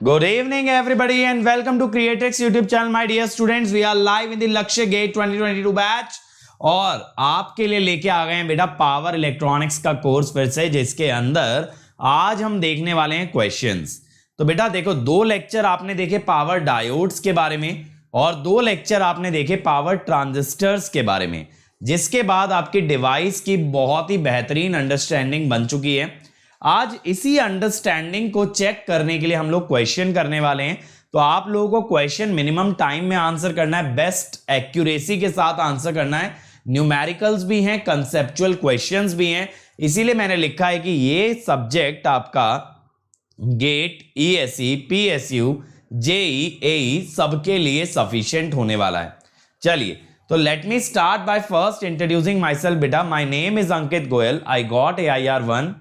Good evening, everybody, and welcome to Createx YouTube channel, my dear students. We are live in the Lakshya Gate 2022 batch और आपके लिए लेके आ गए हैं बेटा पावर इलेक्ट्रॉनिक्स का कोर्स फिर से, जिसके अंदर आज हम देखने वाले हैं क्वेश्चंस। तो बेटा देखो, दो लेक्चर आपने देखे पावर डायोड्स के बारे में और दो लेक्चर आपने देखे पावर ट्रांजिस्टर्स के बारे में, जिसके बाद आपकी डिवाइस की बहुत ही बेहतरीन अंडरस्टैंडिंग बन चुकी है। आज इसी अंडरस्टैंडिंग को चेक करने के लिए हम लोग क्वेश्चन करने वाले हैं। तो आप लोगों को क्वेश्चन मिनिमम टाइम में आंसर करना है, बेस्ट एक्यूरेसी के साथ आंसर करना है। न्यूमेरिकल्स भी हैं, कंसेप्चुअल क्वेश्चंस भी हैं, इसीलिए मैंने लिखा है कि ये सब्जेक्ट आपका GATE, ESE, PSU, JE, AE सबके लिए सफिशिएंट होने वाला है। चलिए, तो let me start by first introducing myself. बेटा my name is Ankit Goyal. I got AIR1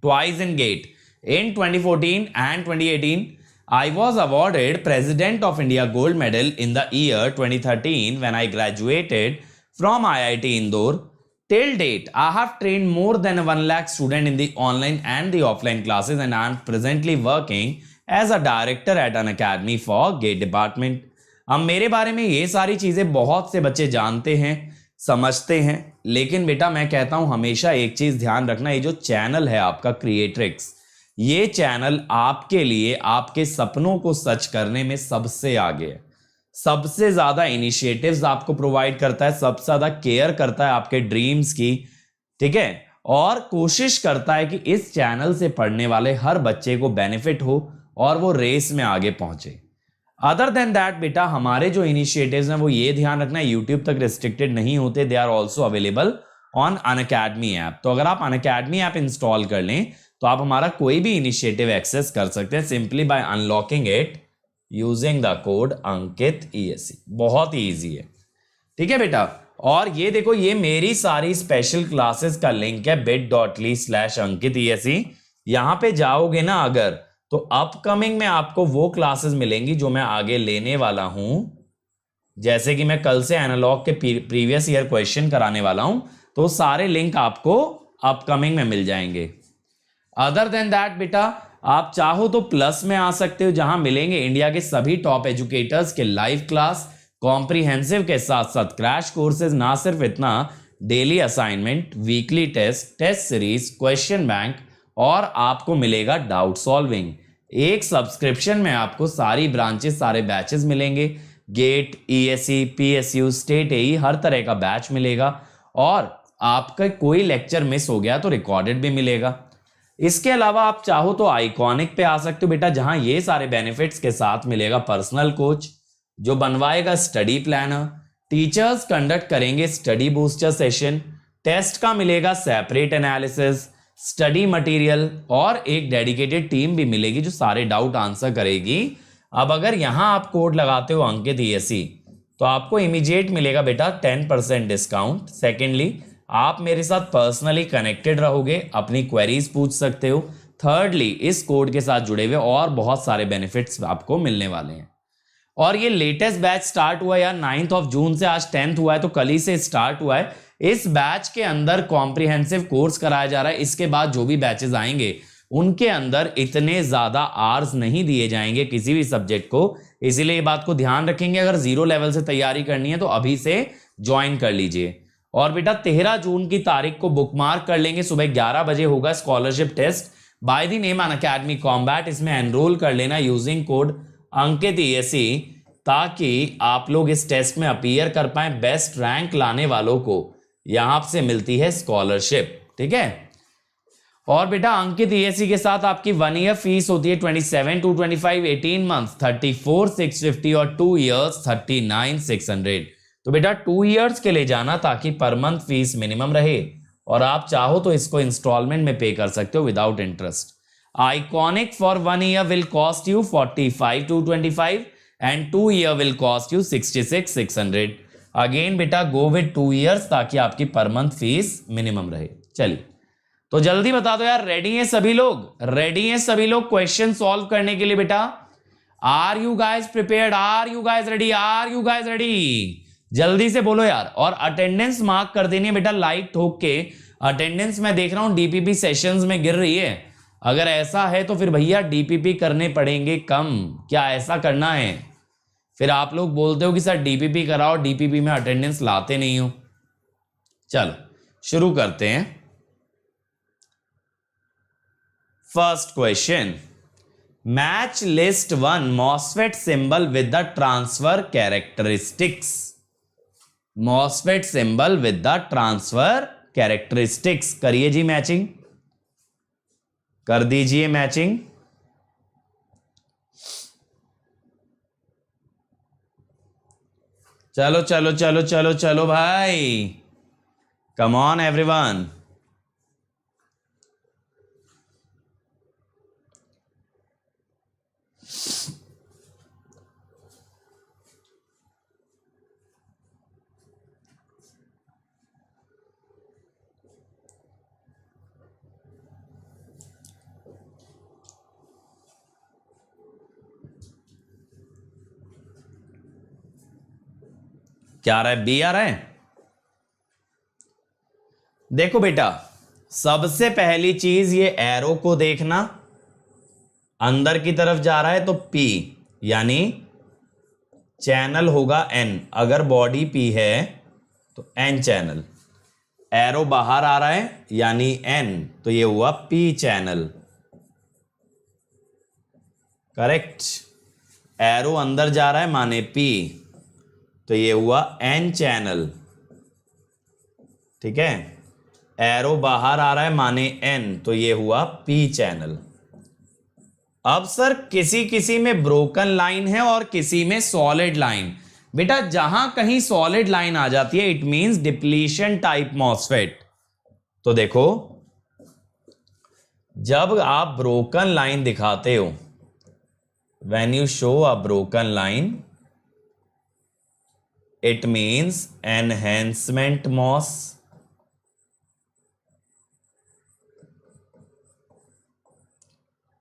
twice in GATE in 2014 and 2018. I was awarded President of India Gold Medal in the year 2013 when I graduated from IIT Indore. Till date, I have trained more than 1 lakh students in the online and the offline classes, and I am presently working as a director at an academy for GATE department. अब मेरे बारे में ये सारी चीजें बहुत से बच्चे जानते हैं, समझते हैं, लेकिन बेटा मैं कहता हूं हमेशा एक चीज ध्यान रखना, ये जो चैनल है आपका क्रिएट्रिक्स, ये चैनल आपके लिए आपके सपनों को सच करने में सबसे आगे है। सबसे ज्यादा इनिशिएटिव्स आपको प्रोवाइड करता है, सबसे ज्यादा केयर करता है आपके ड्रीम्स की, ठीक है, और कोशिश करता है कि इस चैनल से पढ़ने वाले हर बच्चे को बेनिफिट हो और वो रेस में आगे पहुंचे। अदर देन दैट बेटा, हमारे जो इनिशिएटिव्स हैं वो ये ध्यान रखना है यूट्यूब तक रिस्ट्रिक्टेड नहीं होते, they are also available on Unacademy app. तो अगर आप अनअकैडमी ऐप इंस्टॉल कर लें तो आप हमारा कोई भी इनिशिएटिव एक्सेस कर सकते हैं simply by unlocking it using the code Ankit ESE। बहुत ही ईजी है, ठीक है बेटा। और ये देखो, ये मेरी सारी स्पेशल क्लासेस का लिंक है bit.ly/अंकित ESE। यहां पे जाओगे ना अगर, तो अपकमिंग में आपको वो क्लासेस मिलेंगी जो मैं आगे लेने वाला हूं। जैसे कि मैं कल से एनालॉग के प्रीवियस ईयर क्वेश्चन कराने वाला हूं, तो सारे लिंक आपको अपकमिंग में मिल जाएंगे। अदर देन दैट बेटा, आप चाहो तो प्लस में आ सकते हो, जहां मिलेंगे इंडिया के सभी टॉप एजुकेटर्स के लाइव क्लास, कॉम्प्रिहेंसिव के साथ साथ क्रैश कोर्सेज। ना सिर्फ इतना, daily assignment, weekly test, test series, question bank, और आपको मिलेगा डाउट सॉल्विंग। एक सब्सक्रिप्शन में आपको सारी ब्रांचेस, सारे बैचेस मिलेंगे, GATE, ESE, PSU, state AE, हर तरह का बैच मिलेगा। और आपका कोई लेक्चर मिस हो गया तो रिकॉर्डेड भी मिलेगा। इसके अलावा आप चाहो तो आइकॉनिक पे आ सकते हो बेटा, जहां ये सारे बेनिफिट्स के साथ मिलेगा पर्सनल कोच जो बनवाएगा स्टडी प्लानर, टीचर्स कंडक्ट करेंगे स्टडी बूस्टर सेशन, टेस्ट का मिलेगा सेपरेट एनालिसिस, स्टडी मटेरियल, और एक डेडिकेटेड टीम भी मिलेगी जो सारे डाउट आंसर करेगी। अब अगर यहां आप कोड लगाते हो अंकित ESE तो आपको इमीडिएट मिलेगा बेटा 10% डिस्काउंट। सेकेंडली, आप मेरे साथ पर्सनली कनेक्टेड रहोगे, अपनी क्वेरीज पूछ सकते हो। थर्डली, इस कोड के साथ जुड़े हुए और बहुत सारे बेनिफिट्स आपको मिलने वाले हैं। और ये लेटेस्ट बैच स्टार्ट हुआ यार 9 जून से, आज 10 हुआ है, तो कल ही से स्टार्ट हुआ है। इस बैच के अंदर कॉम्प्रिहेंसिव कोर्स कराया जा रहा है। इसके बाद जो भी बैचेस आएंगे उनके अंदर इतने ज्यादा आवर्स नहीं दिए जाएंगे किसी भी सब्जेक्ट को, इसीलिए ये बात को ध्यान रखेंगे। अगर 0 लेवल से तैयारी करनी है तो अभी से ज्वाइन कर लीजिए। और बेटा 13 जून की तारीख को बुकमार्क कर लेंगे, सुबह 11 बजे होगा scholarship test by the name Unacademy combat. इसमें एनरोल कर लेना यूजिंग कोड अंकित ESE, ताकि आप लोग इस टेस्ट में अपीयर कर पाए। बेस्ट रैंक लाने वालों को यहां से मिलती है स्कॉलरशिप, ठीक है। और बेटा अंकित ESE के साथ आपकी 1 ईयर फीस होती है 27,225, 18 मंथ्स 34,650 और 2 इयर्स 39,600। तो बेटा 2 इयर्स के लिए जाना ताकि पर मंथ फीस मिनिमम रहे, और आप चाहो तो इसको इंस्टॉलमेंट में पे कर सकते हो without interest. Iconic for 1 year will cost you 45,225 and 2 year will cost you 66,600। Again बेटा गो विद 2 इयर्स ताकि आपकी पर मंथ फीस मिनिमम रहे। चलिए, तो जल्दी बता दो यार, रेडी हैं सभी लोग? रेडी हैं सभी लोग क्वेश्चन सॉल्व करने के लिए बेटा? Are you guys prepared? Are you guys ready? Are you guys ready? जल्दी से बोलो यार। और अटेंडेंस मार्क कर देनी है बेटा, लाइट ठोक के। अटेंडेंस मैं देख रहा हूं DPP सेशंस में गिर रही है, अगर ऐसा है तो फिर भैया डीपीपी करने पड़ेंगे कम, क्या ऐसा करना है? फिर आप लोग बोलते हो कि सर डीपीपी कराओ, डीपीपी में अटेंडेंस लाते नहीं हो। चलो शुरू करते हैं। First question, match list 1 MOSFET symbol with the transfer characteristics. MOSFET symbol with the transfer characteristics. करिए जी मैचिंग, कर दीजिए मैचिंग। चलो चलो चलो चलो चलो भाई, कम ऑन एवरीवन। क्या आ रहा है? बी आ रहा है। देखो बेटा, सबसे पहली चीज ये एरो को देखना, अंदर की तरफ जा रहा है तो P यानी चैनल होगा N। अगर बॉडी P है तो N चैनल, एरो बाहर आ रहा है यानी N, तो ये हुआ P चैनल। करेक्ट। एरो अंदर जा रहा है माने P, तो ये हुआ N चैनल। ठीक है, एरो बाहर आ रहा है माने N, तो ये हुआ P चैनल। अब सर किसी किसी में ब्रोकन लाइन है और किसी में सॉलिड लाइन। बेटा जहां कहीं सॉलिड लाइन आ जाती है it means depletion type MOSFET. तो देखो, जब आप ब्रोकन लाइन दिखाते हो, when you show a broken line it means enhancement MOS,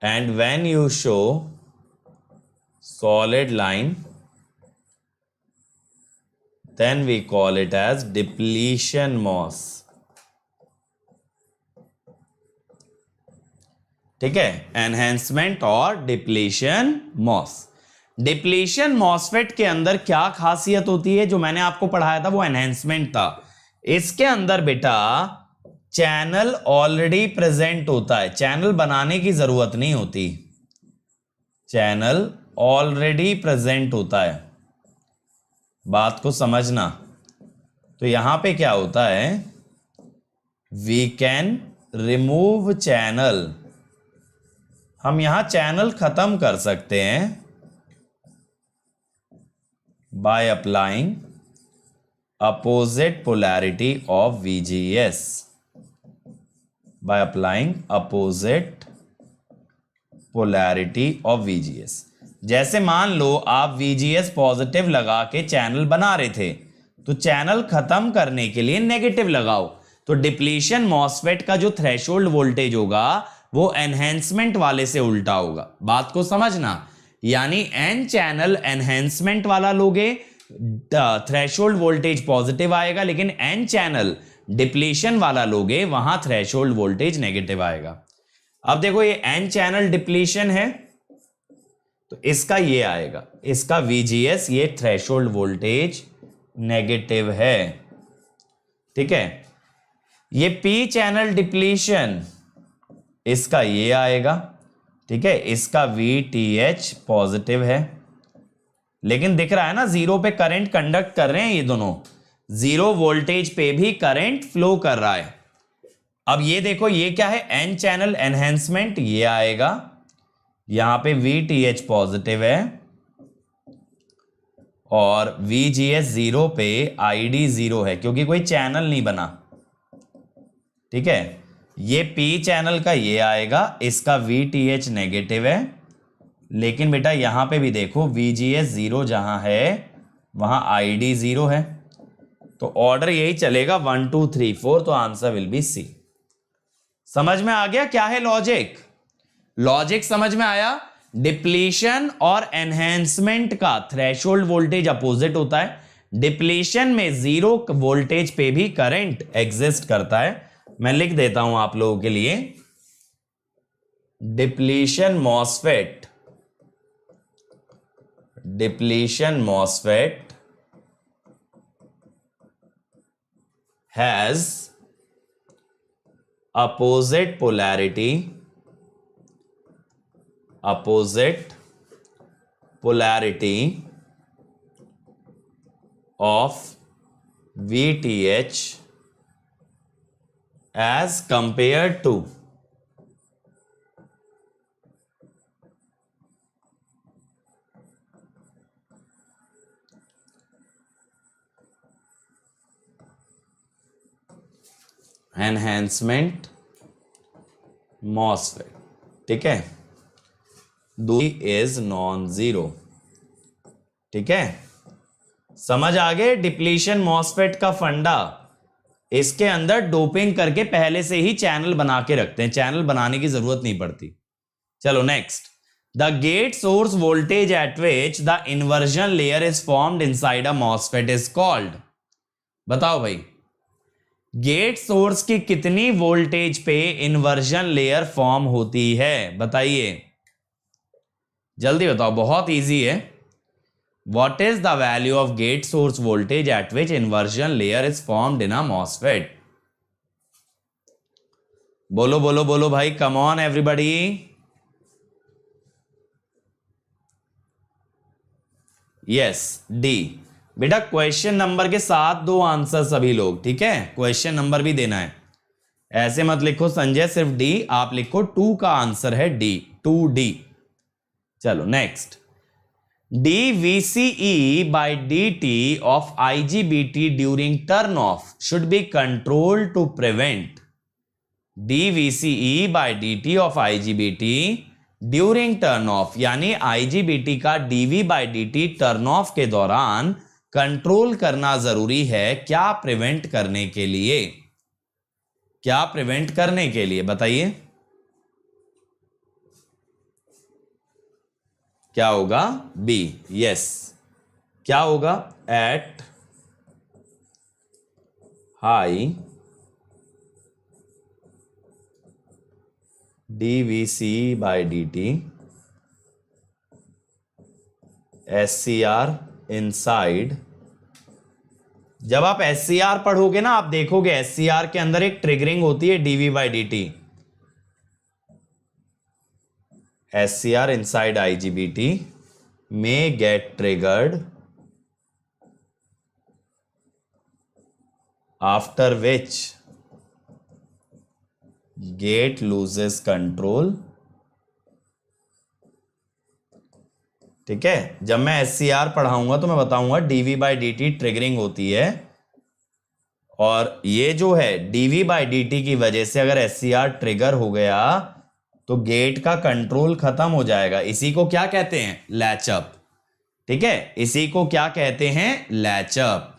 and when you show solid line then we call it as depletion MOS। ठीक है, एनहेंसमेंट और depletion MOS। Depletion MOSFET के अंदर क्या खासियत होती है? जो मैंने आपको पढ़ाया था वो एनहेंसमेंट था। इसके अंदर बेटा चैनल ऑलरेडी प्रेजेंट होता है, चैनल बनाने की जरूरत नहीं होती, चैनल ऑलरेडी प्रेजेंट होता है। बात को समझना। तो यहां पे क्या होता है, वी कैन रिमूव चैनल। हम यहां चैनल खत्म कर सकते हैं by applying opposite polarity of VGS, by applying opposite polarity of VGS। जैसे मान लो आप VGS पॉजिटिव लगा के चैनल बना रहे थे, तो चैनल खत्म करने के लिए नेगेटिव लगाओ। तो डिप्लीशन मॉसफेट का जो थ्रेशोल्ड वोल्टेज होगा वो एनहेंसमेंट वाले से उल्टा होगा। बात को समझना, यानी एन चैनल एनहेंसमेंट वाला लोगे, थ्रेशोल्ड वोल्टेज पॉजिटिव आएगा, लेकिन एन चैनल डिप्लीशन वाला लोगे वहां थ्रेशोल्ड वोल्टेज नेगेटिव आएगा। अब देखो ये एन चैनल डिप्लीशन है तो इसका ये आएगा, इसका VGS, ये थ्रेशोल्ड वोल्टेज नेगेटिव है। ठीक है, ये P चैनल डिप्लीशन, इसका ये आएगा। ठीक है, इसका VTH पॉजिटिव है, लेकिन दिख रहा है ना जीरो पे करंट कंडक्ट कर रहे हैं ये दोनों, जीरो वोल्टेज पे भी करंट फ्लो कर रहा है। अब ये देखो ये क्या है, एन चैनल एनहेंसमेंट, ये आएगा, यहां पे VTH पॉजिटिव है और VGS 0 पे ID 0 है क्योंकि कोई चैनल नहीं बना। ठीक है, ये P चैनल का ये आएगा, इसका VTH नेगेटिव है, लेकिन बेटा यहां पे भी देखो VGS 0 जहां है वहां ID 0 है, तो ऑर्डर यही चलेगा 1 2 3 4, तो आंसर विल बी C। समझ में आ गया क्या है लॉजिक? लॉजिक समझ में आया? डिप्लीशन और एनहेंसमेंट का थ्रेशोल्ड वोल्टेज अपोजिट होता है। डिप्लीशन में 0 वोल्टेज पे भी करंट एग्जिस्ट करता है। मैं लिख देता हूं आप लोगों के लिए, depletion MOSFET has opposite polarity of VTH as compared to enhancement MOSFET। ठीक है, दूरी इज नॉन जीरो। ठीक है, समझ आ गए डिप्लीशन MOSFET का फंडा। इसके अंदर डोपिंग करके पहले से ही चैनल बना के रखते हैं, चैनल बनाने की जरूरत नहीं पड़ती। चलो next, the gate source voltage at which the inversion layer is formed inside a MOSFET is called. बताओ भाई, गेट सोर्स की कितनी वोल्टेज पे इन्वर्जन लेयर फॉर्म होती है, बताइए जल्दी बताओ, बहुत इजी है। What is the value of gate source voltage at which inversion layer is formed in a MOSFET? बोलो बोलो बोलो भाई, come on everybody. Yes, D. बेटा क्वेश्चन नंबर के साथ दो आंसर सभी लोग, ठीक है, क्वेश्चन नंबर भी देना है। ऐसे मत लिखो संजय सिर्फ डी, आप लिखो 2 का आंसर है डी, 2D। चलो next, dVCE by dt of IGBT during turn off should be controlled to prevent dVCE by dt of IGBT during turn off, यानी IGBT का dV by dt turn off के दौरान control करना जरूरी है। क्या prevent करने के लिए, क्या प्रिवेंट करने के लिए बताइए, क्या होगा? B, yes. क्या होगा? At high dVC by dt SCR inside. जब आप SCR पढ़ोगे ना, आप देखोगे SCR के अंदर एक ट्रिगरिंग होती है dV by dt। SCR inside IGBT may get triggered after which gate loses control। ठीक है, जब मैं SCR पढ़ाऊंगा तो मैं बताऊंगा dV by dt ट्रिगरिंग होती है, और ये जो है dV by dt की वजह से अगर SCR ट्रिगर हो गया तो गेट का कंट्रोल खत्म हो जाएगा। इसी को क्या कहते हैं? लैचअप। ठीक है, इसी को क्या कहते हैं? लैचअप।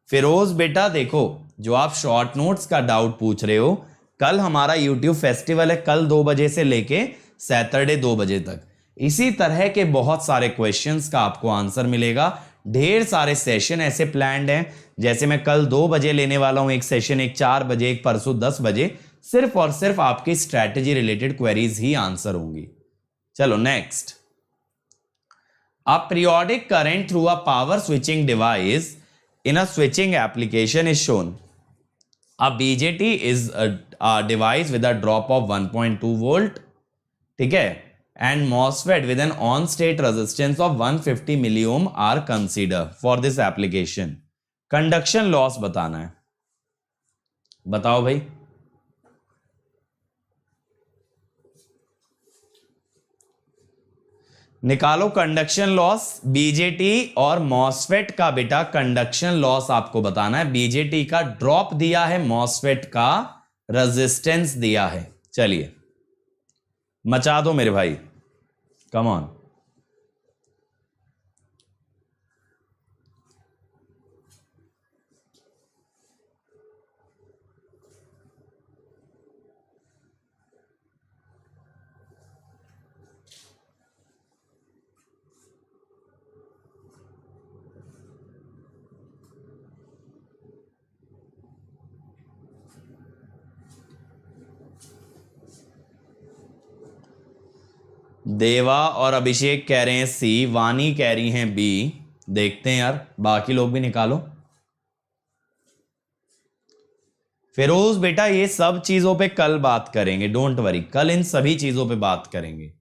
फिरोज बेटा देखो, जो आप शॉर्ट नोट्स का डाउट पूछ रहे हो, कल हमारा यूट्यूब फेस्टिवल है, कल 2 बजे से लेके सैटरडे 2 बजे तक। इसी तरह के बहुत सारे क्वेश्चंस का आपको आंसर मिलेगा। ढेर सारे सेशन ऐसे प्लान्ड हैं, जैसे मैं कल 2 बजे लेने वाला हूं एक सेशन, एक 4 बजे, एक परसों 10 बजे। सिर्फ और सिर्फ आपकी स्ट्रैटेजी रिलेटेड क्वेरीज ही आंसर होंगी। चलो next, a periodic current through a power switching device in a switching application is shown. A BJT is a device with a drop of 1.2 volt, ठीक है, and MOSFET with an on state resistance of 150 milliohm are considered for this application. Conduction loss बताना है, बताओ भाई। निकालो conduction loss. BJT और MOSFET का बेटा कंडक्शन लॉस आपको बताना है। बीजेटी का ड्रॉप दिया है, मॉसफेट का रेजिस्टेंस दिया है। चलिए मचा दो मेरे भाई, कम ऑन। देवा और अभिषेक कह रहे हैं सी, वानी कह रही हैं बी। देखते हैं यार, बाकी लोग भी निकालो। फिरोज बेटा ये सब चीजों पे कल बात करेंगे, डोंट वरी, कल इन सभी चीजों पे बात करेंगे।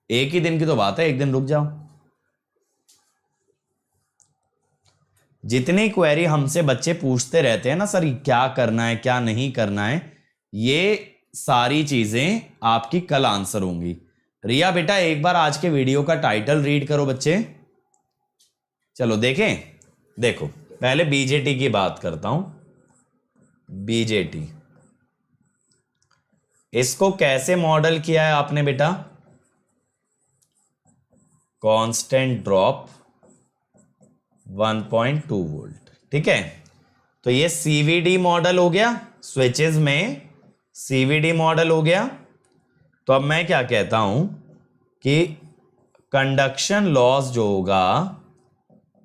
एक ही दिन की तो बात है, एक दिन रुक जाओ। जितनी क्वेरी हमसे बच्चे पूछते रहते हैं ना सर, क्या करना है क्या नहीं करना है, ये सारी चीजें आपकी कल आंसर होंगी। रिया बेटा एक बार आज के वीडियो का टाइटल रीड करो बच्चे। चलो देखें, देखो पहले बीजेटी की बात करता हूं। बीजेटी, इसको कैसे मॉडल किया है आपने बेटा? कांस्टेंट ड्रॉप 1.2 वोल्ट, ठीक है। तो ये सीवीडी मॉडल हो गया, स्विचेस में सीवीडी मॉडल हो गया। तो अब मैं क्या कहता हूं कि कंडक्शन लॉस जो होगा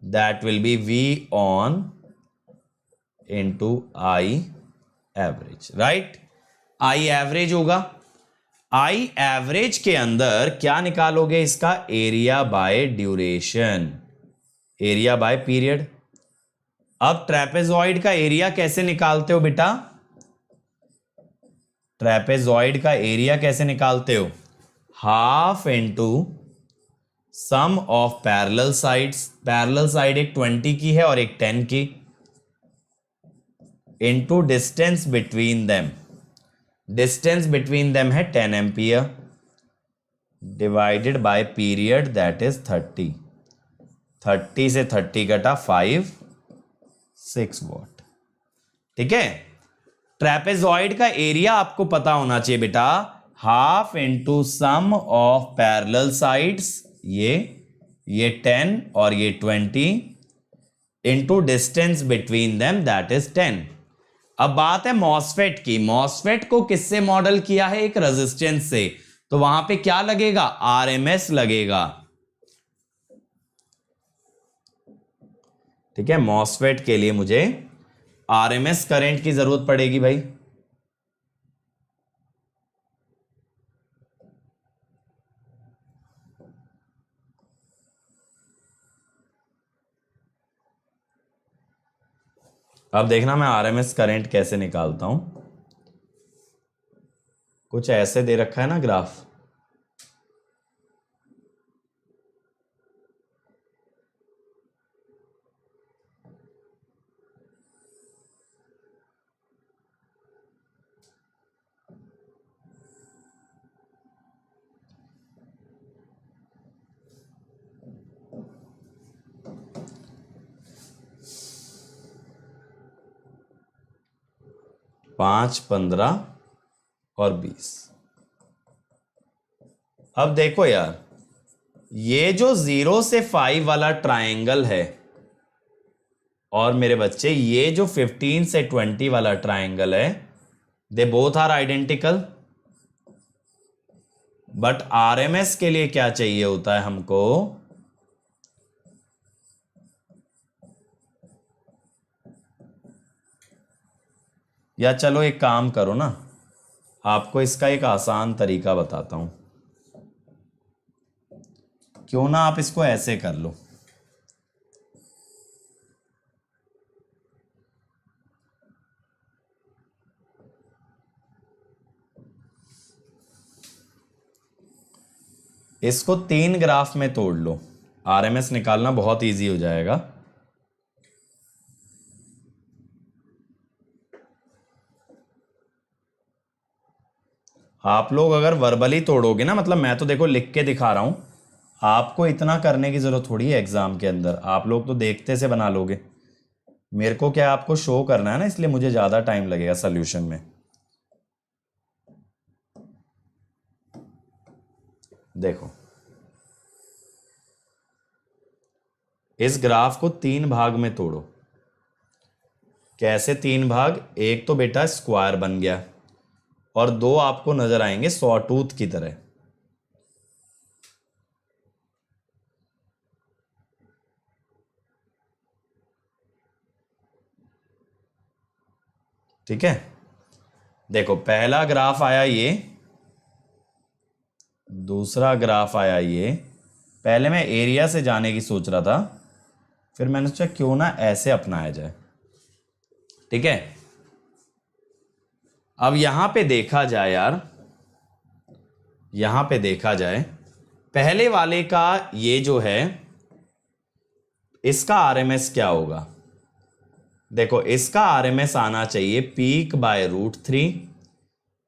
that will be V on into I average, right. I average होगा। I एवरेज के अंदर क्या निकालोगे? इसका area bye duration, area bye period. अब ट्रेपेजॉइड का एरिया कैसे निकालते हो बेटा? ट्रेपेजॉइड का एरिया कैसे निकालते हो? Half into sum of parallel sides. Parallel side एक 20 की है और एक 10 की, into distance between them. Distance between them है 10 ampere, divided by period that is 30। 30 से 30 कटा 5, 6 वॉट, ठीक है। ट्रेपेजॉइड का एरिया आपको पता होना चाहिए बेटा, half into sum of parallel sides, ये 10 और ये 20, into distance between them that is 10। अब बात है मॉसफेट की। मॉसफेट को किससे मॉडल किया है? एक रेजिस्टेंस से। तो वहां पे क्या लगेगा? आरएमएस लगेगा, ठीक है। मॉसफेट के लिए मुझे आरएमएस करंट की जरूरत पड़ेगी भाई। अब देखना मैं आरएमएस करंट कैसे निकालता हूं। कुछ ऐसे दे रखा है ना ग्राफ, पांच, 15 और 20। अब देखो यार, ये जो 0 से 5 वाला ट्रायंगल है और मेरे बच्चे ये जो 15 से 20 वाला ट्रायंगल है, they both are identical. But RMS के लिए क्या चाहिए होता है हमको? या चलो एक काम करो ना, आपको इसका एक आसान तरीका बताता हूं। क्यों ना आप इसको ऐसे कर लो, इसको 3 ग्राफ में तोड़ लो, आरएमएस निकालना बहुत इजी हो जाएगा। आप लोग अगर वर्बली तोड़ोगे ना, मतलब मैं तो देखो लिख के दिखा रहा हूं, आपको इतना करने की जरूरत थोड़ी है एग्जाम के अंदर, आप लोग तो देखते से बना लोगे। मेरे को क्या आपको शो करना है ना, इसलिए मुझे ज्यादा टाइम लगेगा सॉल्यूशन में। देखो इस ग्राफ को 3 भाग में तोड़ो। कैसे 3 भाग? एक तो बेटा स्क्वायर बन गया और 2 आपको नजर आएंगे सॉटूथ की तरह। ठीक है, देखो पहला ग्राफ आया ये, दूसरा ग्राफ आया ये। पहले मैं एरिया से जाने की सोच रहा था, फिर मैंने सोचा क्यों ना ऐसे अपनाया जाए। ठीक है, अब यहां पे देखा जाए यार, यहां पे देखा जाए पहले वाले का ये जो है इसका आरएमएस क्या होगा। देखो इसका आरएमएस आना चाहिए पीक बाय √3,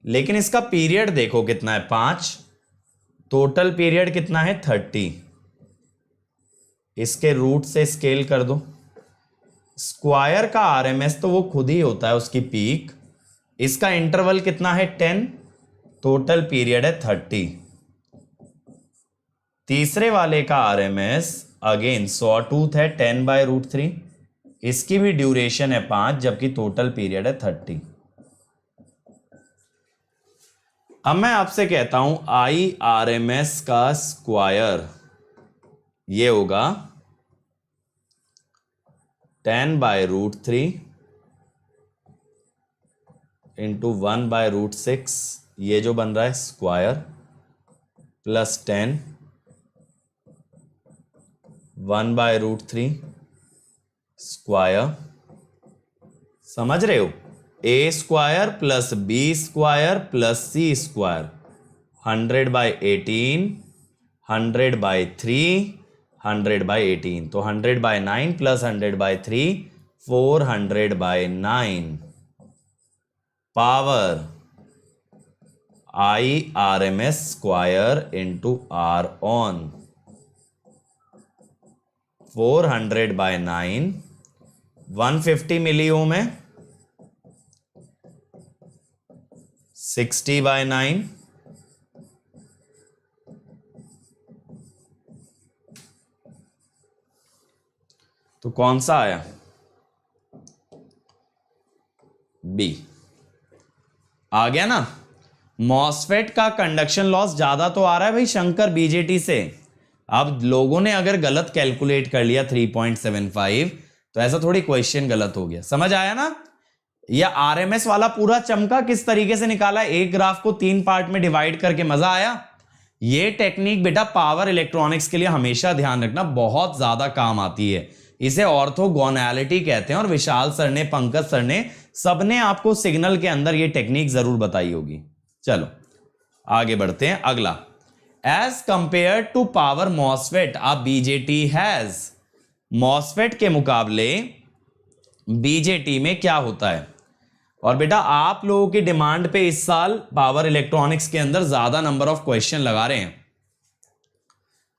लेकिन इसका पीरियड देखो कितना है 5, टोटल पीरियड कितना है 30। इसके रूट से स्केल कर दो। स्क्वायर का आरएमएस तो वो खुद ही होता है उसकी पीक। इसका इंटरवल कितना है 10, टोटल पीरियड है 30। तीसरे वाले का आरएमएस अगेन सॉटूथ है 10/√3, इसकी भी ड्यूरेशन है 5, जबकि टोटल पीरियड है 30। अब मैं आपसे कहता हूं IRMS का स्क्वायर ये होगा 10/√3 इंटू 1/√6, ये जो बन रहा है स्क्वायर, प्लस 10 1/√3 स्क्वायर। समझ रहे हो, A² plus B² plus C², 100/18, 100/3, 100/18, तो 100/9 plus 100/3, 400/9 power IRMS square into R on. 400/9 150 मिली ओम है, 60/9 तो कौन सा आया बी आ गया ना। मॉसफेट का कंडक्शन लॉस ज्यादा तो आ रहा है भाई शंकर बीजेटी से। अब लोगों ने अगर गलत कैलकुलेट कर लिया 3.75 तो ऐसा थोड़ी क्वेश्चन गलत हो गया। समझ आया ना। यह आरएमएस वाला पूरा चमका किस तरीके से निकाला, एक ग्राफ को 3 पार्ट में डिवाइड करके, मजा आया। यह टेक्निक बेटा पावर इलेक्ट्रॉनिक्स के लिए हमेशा ध्यान रखना, बहुत ज्यादा काम आती है। इसे ऑर्थोगोनैलिटी कहते हैं और विशाल सर ने, पंकज सर ने, सबने आपको सिग्नल के अंदर यह टेक्निक जरूर बताई होगी। चलो आगे बढ़ते हैं। अगला, as compare to power MOSFET a BJT has. MOSFET के मुकाबले बीजेटी में क्या होता है। और बेटा आप लोगों की डिमांड पे इस साल पावर इलेक्ट्रॉनिक्स के अंदर ज्यादा नंबर ऑफ क्वेश्चन लगा रहे हैं,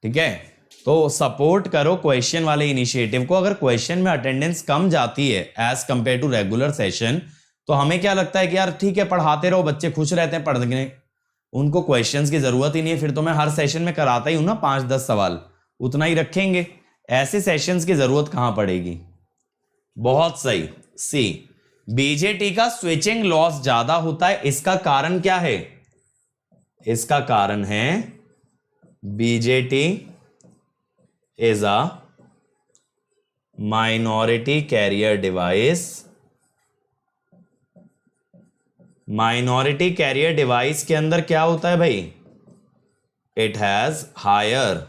ठीक है, तो सपोर्ट करो क्वेश्चन वाले इनिशिएटिव को। अगर क्वेश्चन में अटेंडेंस कम जाती है as compare to regular session, तो हमें क्या लगता है कि यार ठीक है पढ़ाते रहो, बच्चे खुश रहते हैं पढ़ने, उनको क्वेश्चंस की जरूरत ही नहीं है, फिर तो मैं हर सेशन में कराता ही हूं ना 5-10 सवाल, उतना ही रखेंगे। ऐसे सेशंस की जरूरत कहां पड़ेगी। बहुत सही। सी, बीजेटी का स्विचिंग लॉस ज्यादा होता है, इसका कारण क्या है। इसका कारण है BJT is a minority carrier device. Minority carrier device के अंदर क्या होता है भाई, it has higher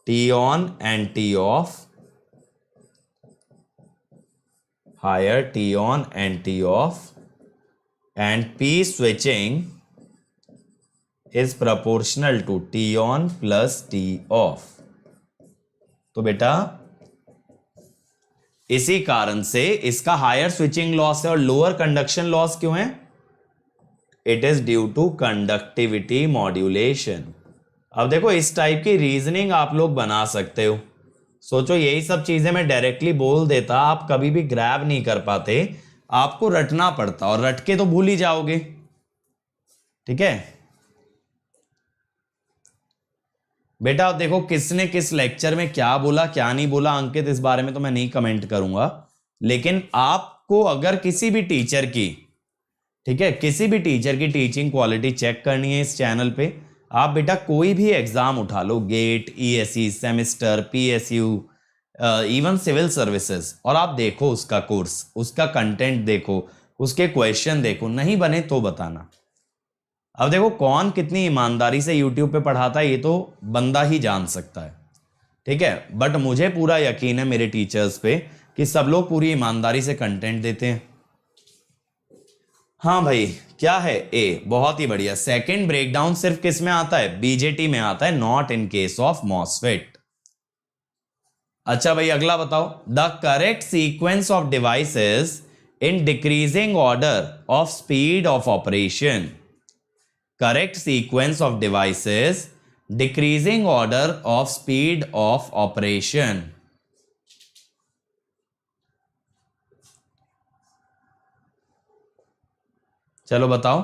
T on and T off, higher T on and T off, and P switching is proportional to T on plus T off. तो बेटा इसी कारण से इसका हायर स्विचिंग लॉस है। और लोअर कंडक्शन लॉस क्यों है, it is due to conductivity modulation. अब देखो इस टाइप की रीजनिंग आप लोग बना सकते हो। सोचो यही सब चीजें मैं डायरेक्टली बोल देता, आप कभी भी ग्रैब नहीं कर पाते, आपको रटना पड़ता, और रट के तो भूल ही जाओगे। ठीक है बेटा, अब देखो किसने किस लेक्चर में क्या बोला क्या नहीं बोला, अंकित इस बारे में तो मैं नहीं कमेंट करूंगा, लेकिन आपको अगर किसी भी टीचर की, ठीक है, किसी भी टीचर की टीचिंग क्वालिटी चेक करनी है इस चैनल पे, आप बेटा कोई भी एग्जाम उठा लो, GATE, ESE, semester, PSU, even civil services, और आप देखो उसका कोर्स, उसका कंटेंट देखो, उसके क्वेश्चन देखो, नहीं बने तो बताना। अब देखो कौन कितनी ईमानदारी से यूट्यूब पे पढ़ाता है ये तो बंदा ही जान सकता है, ठीक है, बट मुझे पूरा यकीन है मेरे टीचर्स पे कि सब लोग पूरी ईमानदारी से कंटेंट देते हैं। हाँ भाई, क्या है ए, बहुत ही बढ़िया। सेकंड ब्रेकडाउन सिर्फ किस में आता है? बीजेटी में आता है, not in case of MOSFET. अच्छा भाई अगला बताओ, the correct sequence of devices in decreasing order of speed of operation. Correct sequence of devices decreasing order of speed of operation. चलो बताओ।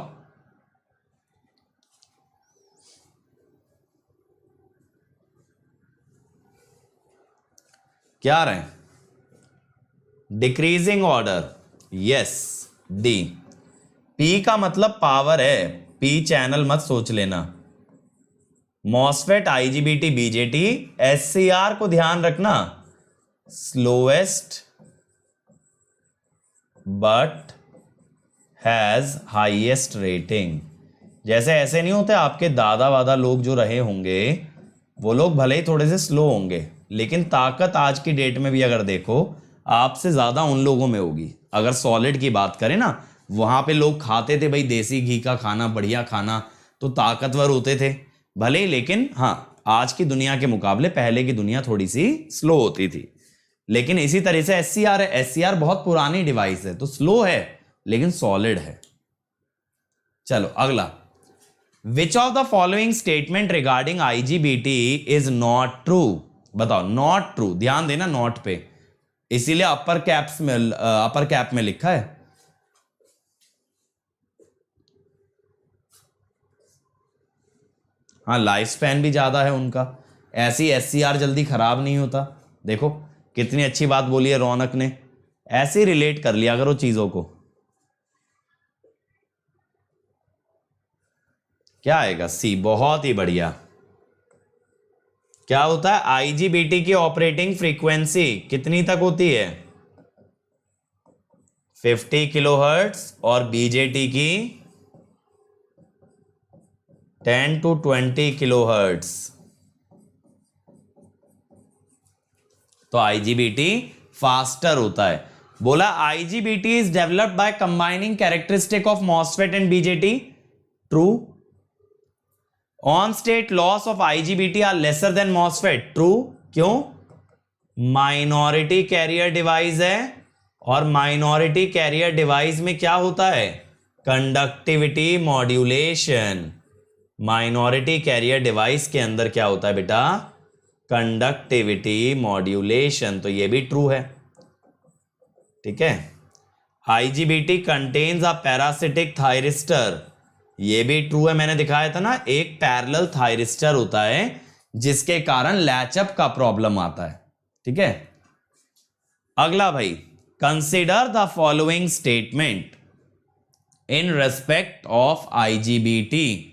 क्या रहे? Decreasing order, yes D. P का मतलब पावर है, पी चैनल मत सोच लेना। मॉसफेट, आईजीबीटी, बीजेटी, एससीआर को ध्यान रखना, slowest but has highest rating. जैसे ऐसे नहीं होते, आपके दादा वादा लोग जो रहे होंगे वो लोग भले ही थोड़े से स्लो होंगे, लेकिन ताकत आज की डेट में भी अगर देखो आपसे ज्यादा उन लोगों में होगी। अगर सॉलिड की बात करें ना, वहां पे लोग खाते थे भाई देसी घी का खाना, बढ़िया खाना, तो ताकतवर होते थे भले ही, लेकिन हाँ आज की दुनिया के मुकाबले पहले की दुनिया थोड़ी सी स्लो होती थी। लेकिन इसी तरह से एससीआर है, एससीआर बहुत पुरानी डिवाइस है तो स्लो है लेकिन सॉलिड है। चलो अगला, which of the following statement regarding IGBT is not true. बताओ, नॉट ट्रू, ध्यान देना नॉट पे, इसीलिए अपर कैप में लिखा है। हाँ, लाइफ स्पैन भी ज्यादा है उनका, ऐसी एससीआर जल्दी खराब नहीं होता। देखो कितनी अच्छी बात बोली है रौनक ने, ऐसे रिलेट कर लिया करो चीजों को। क्या आएगा? सी, बहुत ही बढ़िया। क्या होता है? आईजीबीटी की ऑपरेटिंग फ्रीक्वेंसी कितनी तक होती है? 50 किलोहर्ट्ज, और बीजेटी की 10 to 20 किलोहर्ट्ज। तो आईजीबीटी फास्टर होता है। बोला IGBT is developed by combining characteristic of MOSFET and BJT, true. On state loss of IGBT are lesser than MOSFET, true. क्यों? माइनॉरिटी कैरियर डिवाइस है, और माइनॉरिटी कैरियर डिवाइस में क्या होता है? Conductivity modulation. Minority carrier device के अंदर क्या होता है बेटा? Conductivity modulation. तो ये भी ट्रू है, ठीक है। IGBT contains a parasitic thyristor, ये भी ट्रू है, मैंने दिखाया था ना, एक पैरेलल थायरिस्टर होता है जिसके कारण लैचअप का प्रॉब्लम आता है, ठीक है। अगला भाई, consider the following statement in respect of IGBT.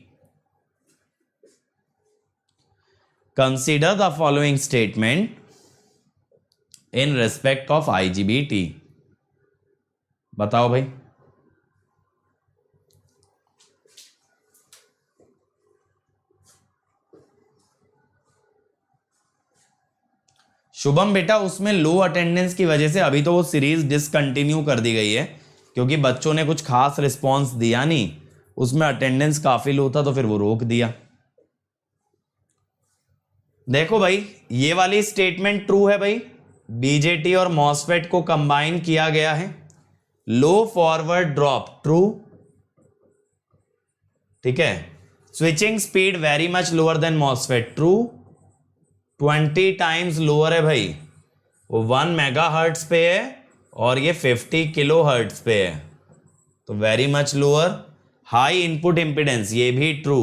Consider the following statement in respect of IGBT. बताओ भाई। शुभम बेटा, उसमें लो अटेंडेंस की वजह से अभी तो वो सीरीज डिसकंटिन्यू कर दी गई है, क्योंकि बच्चों ने कुछ खास रिस्पॉन्स दिया नहीं, उसमें अटेंडेंस काफी लो था तो फिर वो रोक दिया। देखो भाई, ये वाली स्टेटमेंट ट्रू है भाई, बीजेटी और मॉसफेट को कंबाइन किया गया है। लो फॉरवर्ड ड्रॉप, ट्रू, ठीक है। Switching speed very much lower than MOSFET, true. 20 times lower है भाई, वो 1 मेगाहर्ट्ज पे है और ये 50 किलो हर्ट्ज पे है, तो very much lower. High input impedance, ये भी ट्रू,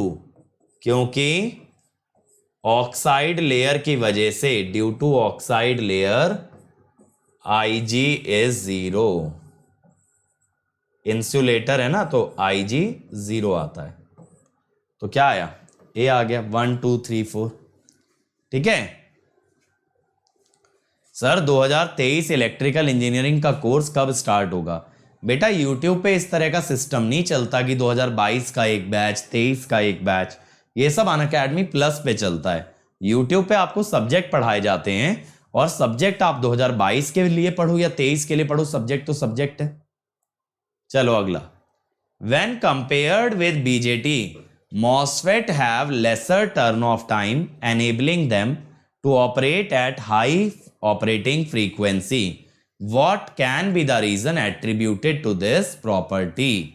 क्योंकि ऑक्साइड लेयर की वजह से, due to oxide layer IG is 0। Insulator है ना, तो IG 0 आता है। तो क्या आया? ए आ गया, 1 2 3 4, ठीक है। सर 2023 इलेक्ट्रिकल इंजीनियरिंग का कोर्स कब स्टार्ट होगा? बेटा YouTube पे इस तरह का सिस्टम नहीं चलता कि 2022 का एक बैच, 23 का एक बैच, ये सब अनअकैडमी प्लस पे चलता है। YouTube पे आपको सब्जेक्ट पढ़ाए जाते हैं और सब्जेक्ट आप 2022 के लिए पढ़ो या 23 के लिए पढ़ो, सब्जेक्ट तो सब्जेक्ट है। चलो अगला, when compared with BJT, MOSFET have lesser turn off time enabling them to operate at high operating frequency. What can be the reason attributed to this property?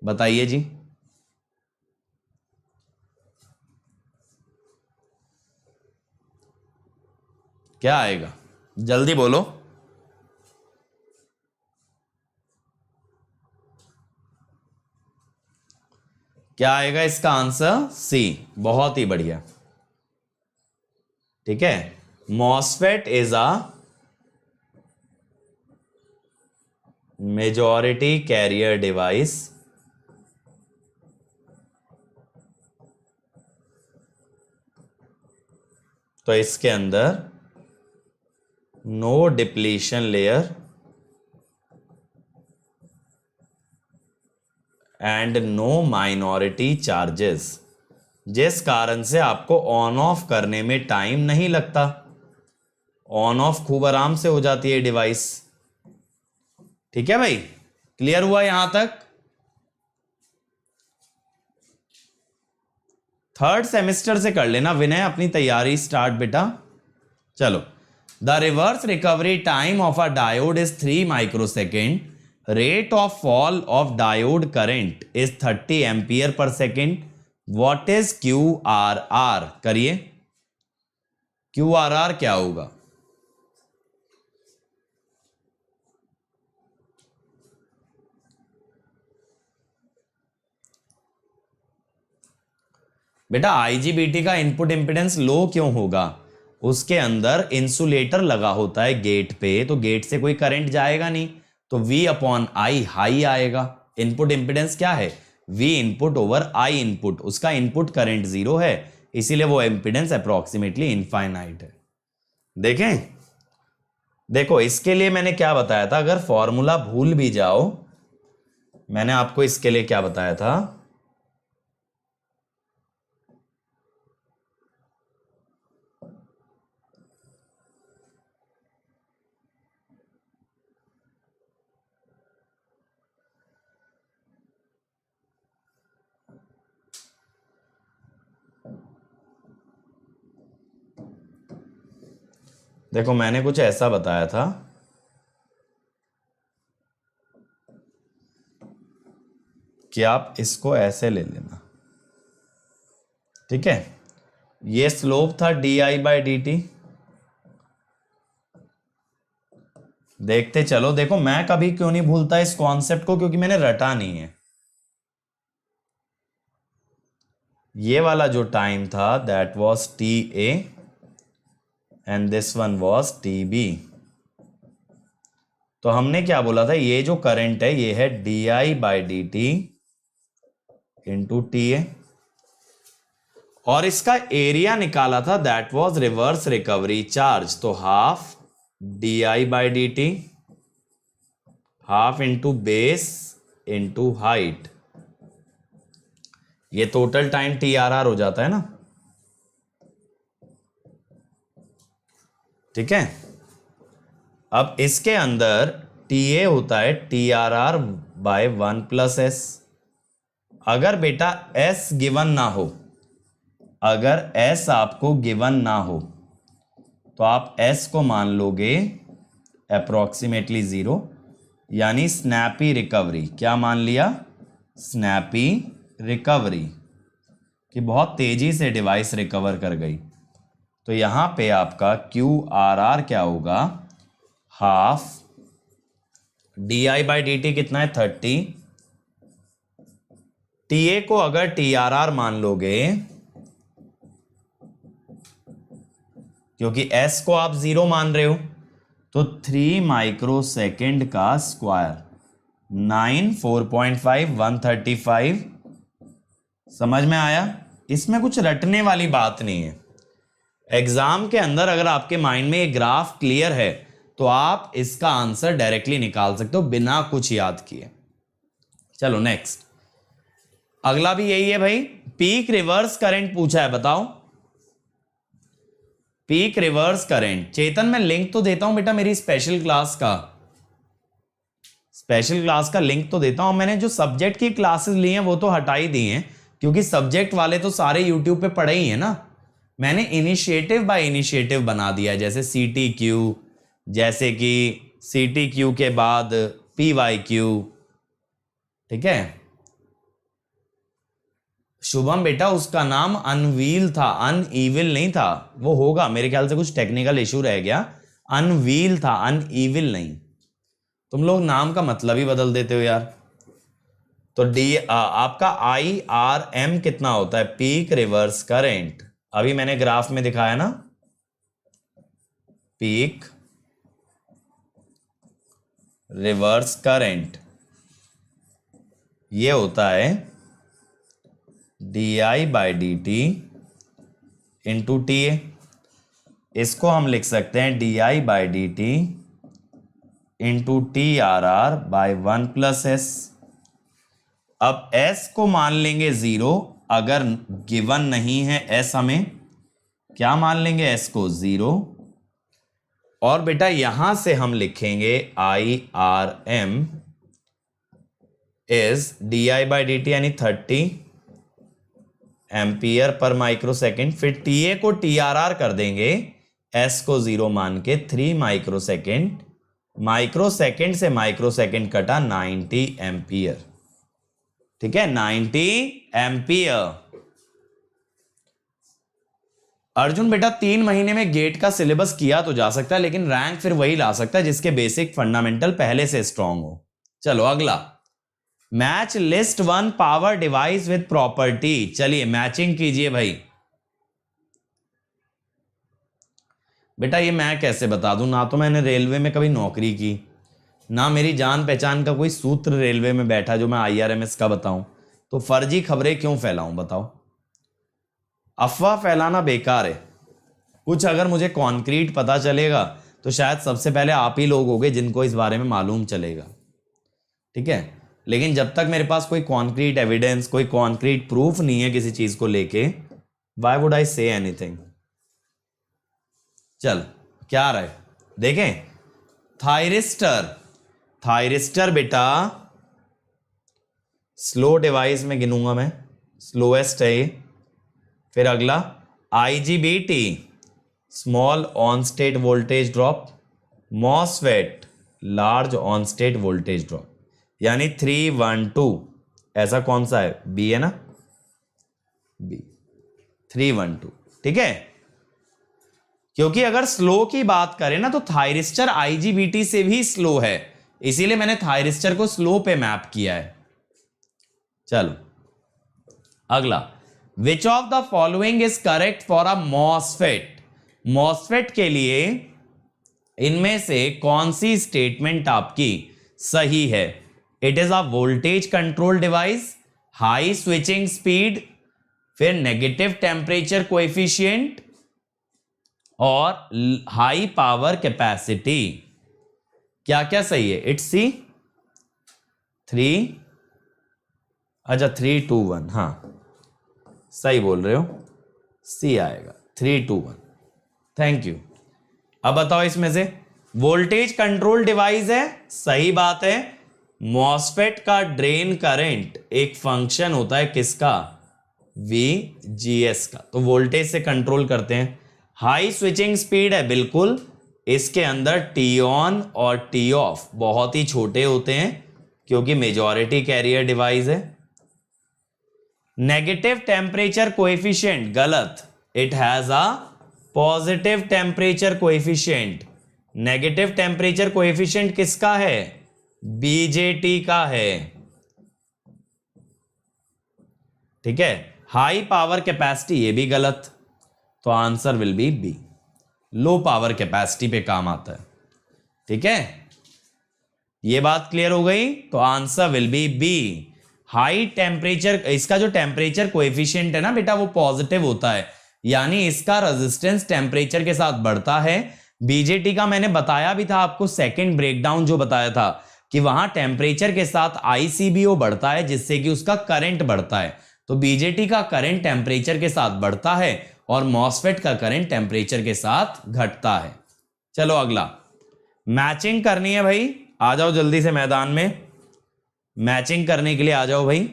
बताइए जी। क्या आएगा, जल्दी बोलो। क्या आएगा इसका आंसर? सी। बहुत ही बढ़िया। ठीक है, MOSFET is a majority carrier device तो इसके अंदर no depletion layer and no minority charges, जिस कारण से आपको ऑन ऑफ करने में टाइम नहीं लगता। ऑन ऑफ खूब आराम से हो जाती है डिवाइस। ठीक है भाई, क्लियर हुआ यहां तक? थर्ड सेमेस्टर से कर लेना विनय अपनी तैयारी स्टार्ट बेटा। चलो, the reverse recovery time of a diode is 3 microsecond. Rate of fall of diode current is 30 ampere per second. What is QRR? करिए, QRR क्या होगा? बेटा IGBT का इनपुट इंपेडेंस लो क्यों होगा? उसके अंदर इंसुलेटर लगा होता है गेट पे, तो गेट से कोई करंट जाएगा नहीं, तो V/I हाई आएगा। इनपुट इंपेडेंस क्या है? V input over I input, उसका इनपुट करंट 0 है, इसीलिए वो इंपेडेंस अप्रोक्सीमेटली इनफाइनाइट है। देखें, देखो इसके लिए मैंने क्या बताया था, अगर फॉर्मूला भूल भी जाओ, मैंने आपको इसके लिए क्या बताया था? देखो मैंने कुछ ऐसा बताया था कि आप इसको ऐसे ले लेना। ठीक है, ये स्लोप था di/dt। देखते चलो, देखो मैं कभी क्यों नहीं भूलता इस कॉन्सेप्ट को, क्योंकि मैंने रटा नहीं है। ये वाला जो टाइम था that was TA and this one was TB। तो हमने क्या बोला था, ये जो करंट है ये है di/dt इंटू TA, और इसका एरिया निकाला था that was reverse recovery charge, तो half di/dt, half into base into height, ये टोटल टाइम TRR हो जाता है ना। ठीक है, अब इसके अंदर TA होता है TRR/1+S। अगर बेटा S गिवन ना हो, अगर S आपको गिवन ना हो, तो आप S को मान लोगे अप्रोक्सीमेटली 0, यानी स्नैपी रिकवरी। क्या मान लिया? स्नैपी रिकवरी, कि बहुत तेजी से डिवाइस रिकवर कर गई। तो यहां पे आपका QRR क्या होगा? हाफ di/dt कितना है? 30। TA को अगर TRR मान लोगे, क्योंकि S को आप 0 मान रहे हो, तो 3 माइक्रोसेकेंड का स्क्वायर 9, 4.5, 135। समझ में आया? इसमें कुछ रटने वाली बात नहीं है। एग्जाम के अंदर अगर आपके माइंड में एक ग्राफ क्लियर है तो आप इसका आंसर डायरेक्टली निकाल सकते हो बिना कुछ याद किए। चलो नेक्स्ट, अगला भी यही है भाई, पीक रिवर्स करंट पूछा है, बताओ पीक रिवर्स करंट। चेतन मैं लिंक तो देता हूं बेटा मेरी स्पेशल क्लास का लिंक तो देता हूं। मैंने जो सब्जेक्ट की क्लासेस ली हैं वो तो हटा ही दी हैं, क्योंकि सब्जेक्ट वाले तो सारे यूट्यूब पे पढ़े ही है ना। मैंने इनिशिएटिव बाय इनिशिएटिव बना दिया है, जैसे CTQ, जैसे कि CTQ के बाद PYQ, ठीक है। शुभम बेटा उसका नाम अनवील था, अनईविल नहीं था। वो होगा मेरे ख्याल से कुछ टेक्निकल इशू रह गया, अनवील था, अनईविल नहीं। तुम लोग नाम का मतलब ही बदल देते हो यार। तो आपका IRM कितना होता है, पीक रिवर्स करंट। अभी मैंने ग्राफ में दिखाया ना, पीक रिवर्स करंट ये होता है DI/dt इंटू TA। इसको हम लिख सकते हैं DI/dt इंटू TRR/1+S। अब S को मान लेंगे 0, अगर गिवन नहीं है S, हमें क्या मान लेंगे S को 0। और बेटा यहां से हम लिखेंगे IRM इज DI/dt यानी 30 एम्पियर पर माइक्रो सेकेंड। फिर TA को TRR कर देंगे, S को 0 मान के 3 माइक्रो सेकेंड। माइक्रो सेकेंड से माइक्रो सेकेंड कटा 90 एम्पियर, ठीक है, 90 एम्पियर। अर्जुन बेटा 3 महीने में गेट का सिलेबस किया तो जा सकता है, लेकिन रैंक फिर वही ला सकता है जिसके बेसिक फंडामेंटल पहले से स्ट्रांग हो। चलो अगला, match list 1 power device with property. चलिए मैचिंग कीजिए भाई। बेटा ये मैं कैसे बता दूं, ना तो मैंने रेलवे में कभी नौकरी की, ना मेरी जान पहचान का कोई सूत्र रेलवे में बैठा जो मैं IRMS का बताऊं। तो फर्जी खबरें क्यों फैलाऊं बताओ। अफवाह फैलाना बेकार है। कुछ अगर मुझे कॉन्क्रीट पता चलेगा तो शायद सबसे पहले आप ही लोग होंगे जिनको इस बारे में मालूम चलेगा, ठीक है। लेकिन जब तक मेरे पास कोई कॉन्क्रीट एविडेंस, कोई कॉन्क्रीट प्रूफ नहीं है किसी चीज को लेके, why would I say anything. चल क्या आ रहा है देखें, थायरिस्टर। थायरिस्टर बेटा स्लो डिवाइस में गिनूंगा मैं, स्लोएस्ट है ये। फिर अगला IGBT, small on state voltage drop. MOSFET, large on state voltage drop, यानी 312। ऐसा कौन सा है, B है ना, B 312, ठीक है। क्योंकि अगर स्लो की बात करें ना तो थायरिस्टर IGBT से भी स्लो है, इसीलिए मैंने थायरिस्टर को स्लो पे मैप किया है। चलो अगला, which of the following is correct for a MOSFET. MOSFET के लिए इनमें से कौन सी स्टेटमेंट आपकी सही है। It is a voltage control device, high switching speed, फिर नेगेटिव टेम्परेचर कोएफिशिएंट और हाई पावर कैपेसिटी। क्या क्या सही है, इट्स C 3, अच्छा 3 2 1, हाँ सही बोल रहे हो, C आएगा 3 2 1। Thank you. अब बताओ इसमें से वोल्टेज कंट्रोल डिवाइस है, सही बात है। मॉसफेट का ड्रेन करंट एक फंक्शन होता है किसका, VGS का, तो वोल्टेज से कंट्रोल करते हैं। हाई स्विचिंग स्पीड है, बिल्कुल, इसके अंदर T ऑन और T ऑफ बहुत ही छोटे होते हैं क्योंकि मेजॉरिटी कैरियर डिवाइस है। नेगेटिव टेम्परेचर कोएफिशिएंट गलत, it has a positive temperature coefficient. Negative temperature coefficient किसका है, BJT का है, ठीक है। हाई पावर कैपेसिटी ये भी गलत, तो answer will B B, low power capacity पे काम आता है, ठीक है। ये बात क्लियर हो गई, तो answer will B B। High temperature, इसका जो टेम्परेचर कोएफिशिएंट है ना बेटा वो पॉजिटिव होता है, यानी इसका रेजिस्टेंस टेम्परेचर के साथ बढ़ता है, बीजेटी का मैंने बताया भी था आपको, सेकंड ब्रेकडाउन जो बताया था कि वहां टेम्परेचर के साथ आईसीबीओ बढ़ता है जिससे कि उसका करंट बढ़ता है। तो बीजेटी का करंट टेम्परेचर के साथ बढ़ता है और मॉसफेट का करंट टेम्परेचर के साथ घटता है। चलो अगला, मैचिंग करनी है भाई, आ जाओ जल्दी से मैदान में, मैचिंग करने के लिए आ जाओ भाई।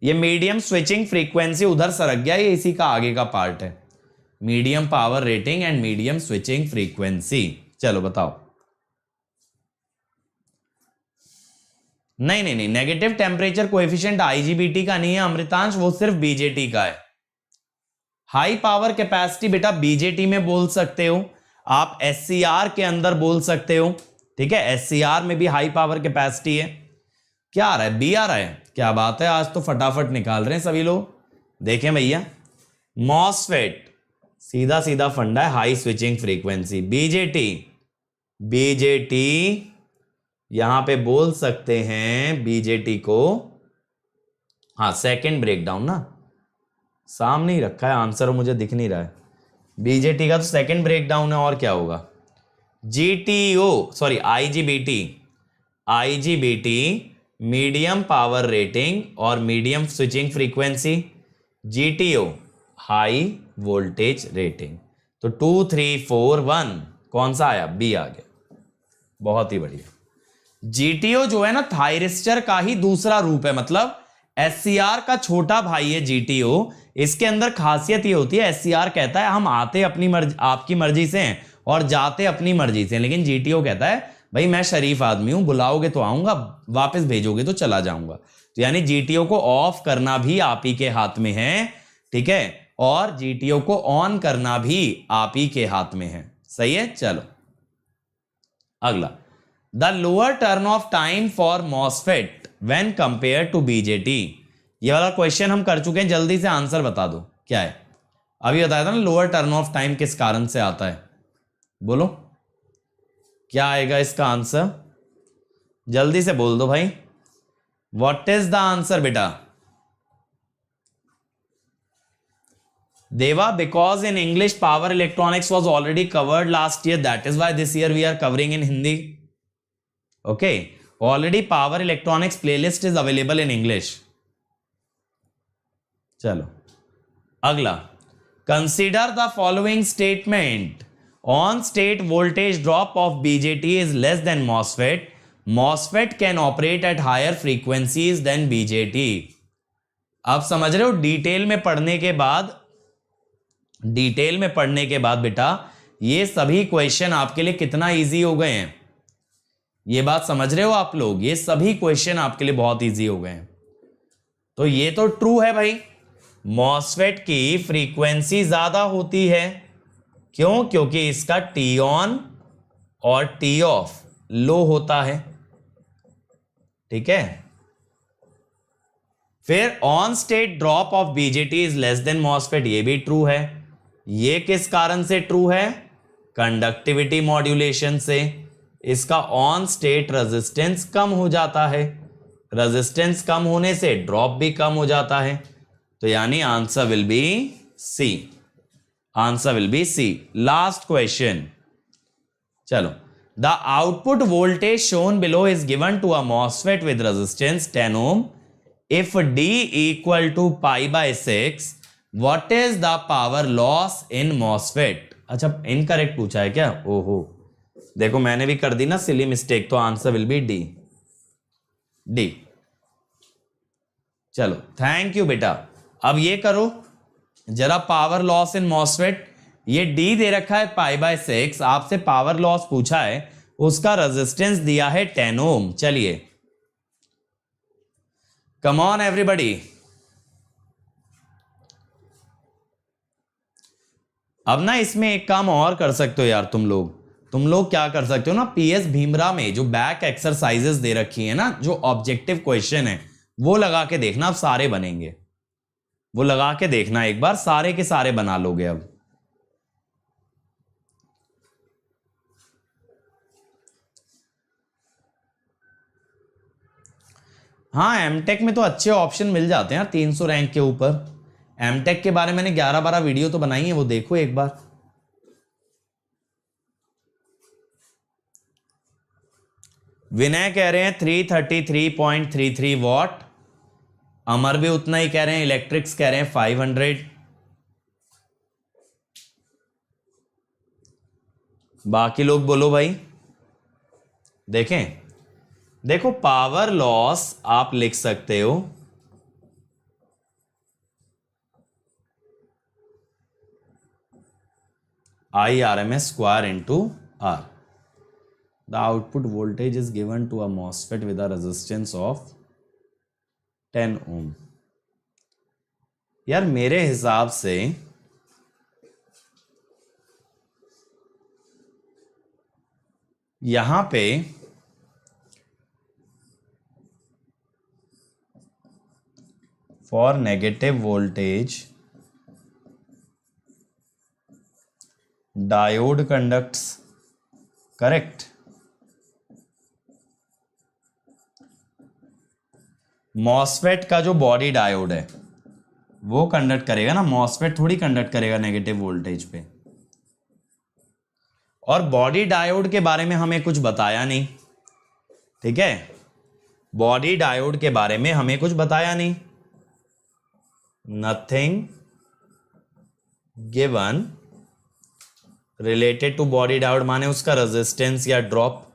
ये मीडियम स्विचिंग फ्रीक्वेंसी उधर सरक गया, ये इसी का आगे का पार्ट है, medium power rating and medium switching frequency. चलो बताओ। नहीं नहीं नहीं, नेगेटिव टेम्परेचर कोएफिशिएंट आईजीबीटी का नहीं है अमृतांश, वो सिर्फ बीजेटी का है। हाई पावर कैपेसिटी बेटा बीजेटी में बोल सकते हो आप, एससीआर के अंदर बोल सकते हो, ठीक है, एससीआर में भी हाई पावर कैपेसिटी है। क्या आ रहा है? बी आ रहा है, क्या बात है, आज तो फटाफट निकाल रहे हैं सभी लोग। देखें भैया, मॉसफेट सीधा सीधा फंडा है, high switching frequency. BJT, BJT यहां पे बोल सकते हैं बीजेटी को, हाँ सेकंड ब्रेकडाउन ना, सामने ही रखा है आंसर, मुझे दिख नहीं रहा है। बीजेटी का तो सेकंड ब्रेकडाउन है, और क्या होगा? GTO sorry IGBT, IGBT medium power rating और medium switching frequency, GTO high voltage rating. तो 2 3 4 1 कौन सा आया? बी आ गया, बहुत ही बढ़िया। जीटीओ जो है ना थायरिस्टर का ही दूसरा रूप है, मतलब एससीआर का छोटा भाई है जीटीओ। इसके अंदर खासियत ये होती है, एससीआर कहता है हम आते अपनी मर्जी, आपकी मर्जी से हैं और जाते अपनी मर्जी से, लेकिन जीटीओ कहता है भाई मैं शरीफ आदमी हूं, बुलाओगे तो आऊंगा, वापस भेजोगे तो चला जाऊंगा। तो यानी जीटीओ को ऑफ करना भी आप ही के हाथ में है, ठीक है, और जीटीओ को ऑन करना भी आप ही के हाथ में है। सही है। चलो अगला, the lower turn off time for MOSFET when compare to BJT. ये वाला क्वेश्चन हम कर चुके हैं, जल्दी से आंसर बता दो क्या है। अभी बताया था ना लोअर टर्न ऑफ टाइम किस कारण से आता है, बोलो क्या आएगा इसका आंसर, जल्दी से बोल दो भाई। व्हाट इज द आंसर बेटा? Deva, because in English power electronics was already covered last year, that is why this year we are covering in Hindi. Okay, already power electronics playlist is available in English. चलो अगला, consider the following statement, on state voltage drop of BJT is less than MOSFET, MOSFET can operate at higher frequencies than BJT। आप समझ रहे हो, detail में पढ़ने के बाद बेटा ये सभी क्वेश्चन आपके लिए कितना इजी हो गए हैं, ये बात समझ रहे हो आप लोग, ये सभी क्वेश्चन आपके लिए बहुत इजी हो गए हैं। तो ये तो ट्रू है भाई, MOSFET की फ्रीक्वेंसी ज्यादा होती है, क्यों? क्योंकि इसका टी ऑन और टी ऑफ लो होता है, ठीक है। फिर on state drop of BJT is less than MOSFET, ये भी ट्रू है। ये किस कारण से ट्रू है? कंडक्टिविटी मॉड्यूलेशन से। इसका ऑन स्टेट रेजिस्टेंस कम हो जाता है, रेजिस्टेंस कम होने से ड्रॉप भी कम हो जाता है। तो यानी answer will be C, answer will be C. Last question, चलो, the output voltage shown below is given to a MOSFET with resistance 10 ohm if D equal to pi/6 what is the power loss in MOSFET। अच्छा incorrect पूछा है क्या? ओहो देखो मैंने भी कर दी ना सिली मिस्टेक, तो answer will B D, D. चलो थैंक यू बेटा। अब ये करो जरा, पावर लॉस इन मॉसफेट, ये डी दे रखा है pi/6, आपसे पावर लॉस पूछा है, उसका रेजिस्टेंस दिया है 10 ohm। चलिए कम ऑन एवरीबॉडी, अब ना इसमें एक काम और कर सकते हो यार तुम लोग क्या कर सकते हो ना, पीएस भीमरा में जो बैक एक्सरसाइजेस दे रखी है ना, जो ऑब्जेक्टिव क्वेश्चन है वो लगा के देखना, अब सारे बनेंगे, वो लगा के देखना एक बार, सारे के सारे बना लोगे अब। हाँ एमटेक में तो अच्छे ऑप्शन मिल जाते हैं 300 रैंक के ऊपर। एमटेक के बारे में मैंने 11-12 वीडियो तो बनाई है, वो देखो एक बार। विनय कह रहे हैं 333.33 वॉट, अमर भी उतना ही कह रहे हैं, इलेक्ट्रिक्स कह रहे हैं 500। बाकी लोग बोलो भाई। देखें, देखो पावर लॉस आप लिख सकते हो IRMS² into R. The output voltage is given to a MOSFET with a resistance of 10 ohm. यार मेरे हिसाब से यहां पे for negative voltage diode conducts, correct? MOSFET का जो बॉडी डायोड है वो कंडक्ट करेगा ना, मॉसफेट थोड़ी कंडक्ट करेगा नेगेटिव वोल्टेज पे। और बॉडी डायोड के बारे में हमें कुछ बताया नहीं, ठीक है, बॉडी डायोड के बारे में हमें कुछ बताया नहीं। Nothing given related to body diode, माने उसका रेजिस्टेंस या ड्रॉप,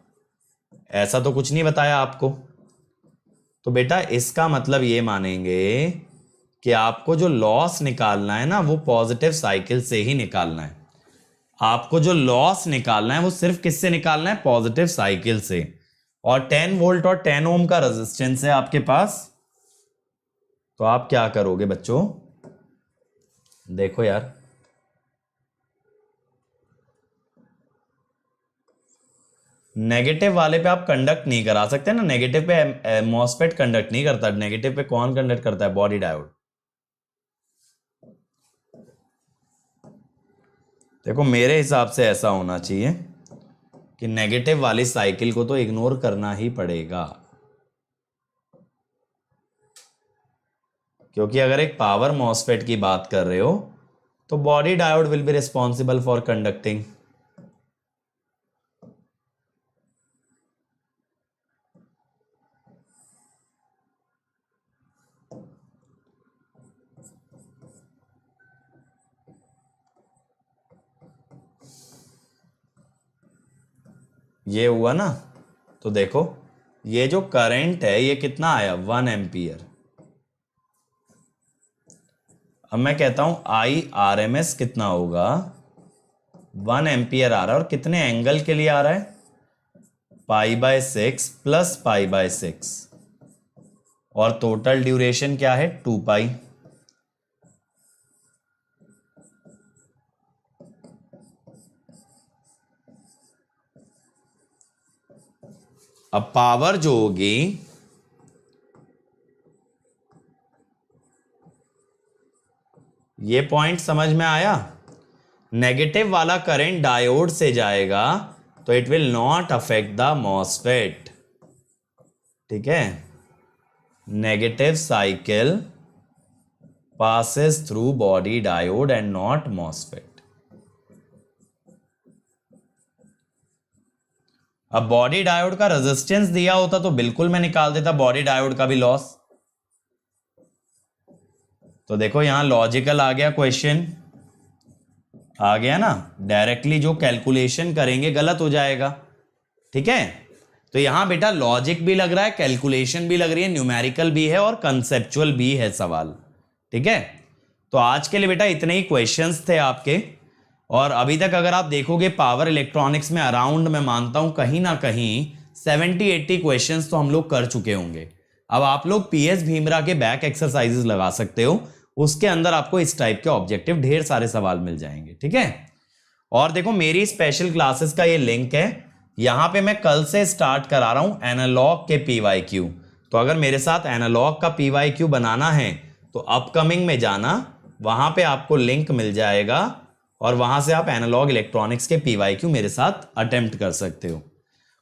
ऐसा तो कुछ नहीं बताया आपको। तो बेटा इसका मतलब ये मानेंगे कि आपको जो लॉस निकालना है ना वो पॉजिटिव साइकिल से ही निकालना है। आपको जो लॉस निकालना है वो सिर्फ किससे निकालना है? पॉजिटिव साइकिल से। और 10 वोल्ट और 10 ओम का रेजिस्टेंस है आपके पास, तो आप क्या करोगे बच्चों? देखो यार, नेगेटिव वाले पे आप कंडक्ट नहीं करा सकते ना, नेगेटिव पे मॉसफेट कंडक्ट नहीं करता, नेगेटिव पे कौन कंडक्ट करता है? Body diode. देखो मेरे हिसाब से ऐसा होना चाहिए कि नेगेटिव वाली साइकिल को तो इग्नोर करना ही पड़ेगा, क्योंकि अगर एक पावर मॉसफेट की बात कर रहे हो तो body diode will be responsible for conducting. ये हुआ ना, तो देखो ये जो करंट है ये कितना आया? 1 एम्पियर। अब मैं कहता हूं IRMS कितना होगा? 1 एम्पियर आ रहा है, और कितने एंगल के लिए आ रहा है? π/6 प्लस π/6, और टोटल ड्यूरेशन क्या है? 2π। अब पावर जो होगी ये पॉइंट समझ में आया? नेगेटिव वाला करंट डायोड से जाएगा तो it will not affect the MOSFET, ठीक है। Negative cycle passes through body diode and not MOSFET. अब बॉडी डायोड का रेजिस्टेंस दिया होता तो बिल्कुल मैं निकाल देता बॉडी डायोड का भी लॉस। तो देखो यहां लॉजिकल आ गया, क्वेश्चन आ गया ना, डायरेक्टली जो कैलकुलेशन करेंगे गलत हो जाएगा, ठीक है। तो यहां बेटा लॉजिक भी लग रहा है, कैलकुलेशन भी लग रही है, न्यूमेरिकल भी है और कंसेप्चुअल भी है सवाल, ठीक है। तो आज के लिए बेटा इतने ही क्वेश्चंस थे आपके, और अभी तक अगर आप देखोगे पावर इलेक्ट्रॉनिक्स में अराउंड मैं मानता हूं कहीं ना कहीं 70-80 क्वेश्चंस तो हम लोग कर चुके होंगे। अब आप लोग PS भीमरा के बैक एक्सरसाइजेस लगा सकते हो, उसके अंदर आपको इस टाइप के ऑब्जेक्टिव ढेर सारे सवाल मिल जाएंगे, ठीक है। और देखो मेरी स्पेशल क्लासेस का ये लिंक है, यहां पे मैं कल से स्टार्ट करा रहा हूं एनालॉग के PYQ। तो अगर मेरे साथ एनालॉग का PYQ बनाना है तो अपकमिंग में जाना, वहां पे आपको लिंक मिल जाएगा और वहां से आप एनालॉग इलेक्ट्रॉनिक्स के PYQ मेरे साथ अटेम्प्ट कर सकते हो।